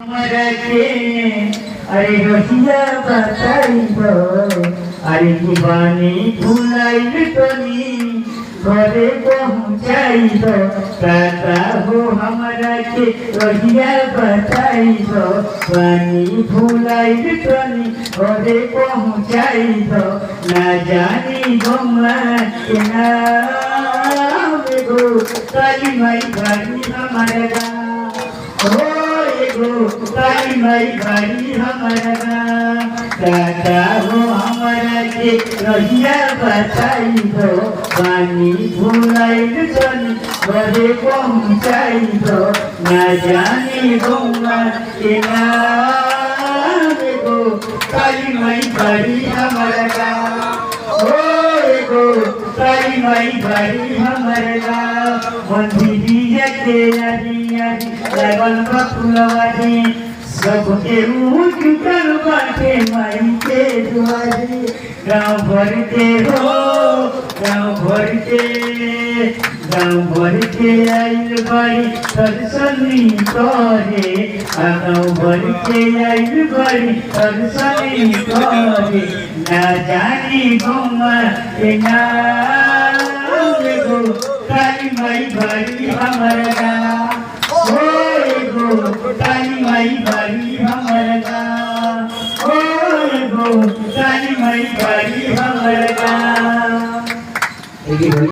हमरा के अरे रसिया बताई दो अरे दीवानी भुलाइल तनी घरे पहुँचाई दो काका हो हमरा के रसिया बताई दो पानी भुलाइल तनी घरे पहुँचाई दो ना जानी गौवा के नाम एगो काली माई बाड़ी हमारा गाँव काली माई बाड़ी हमारा काका हो हमारा के रहिया बताई दो पानी भुलाइल तनी घरे पहुँचाई दो ना जानी गौवा के नाम एगो काली माई बाड़ी हमारा काली माई बाड़ी हमारा मंदिरिया के आदि आदि लगल फुलवारी सबके मुँह जुटल बाटे माई के दुआरी गाँव भर के हो गाँव भर के आइल बाड़ी दर्शनी करे गाँव भर के आइल बाड़ी दर्शनी करे ना जानी गौवा के नाम एगो काली माई बाड़ी हमारा गाँव काली माई बाड़ी हमारा गाँव काली माई बाड़ी हमारा गाँव।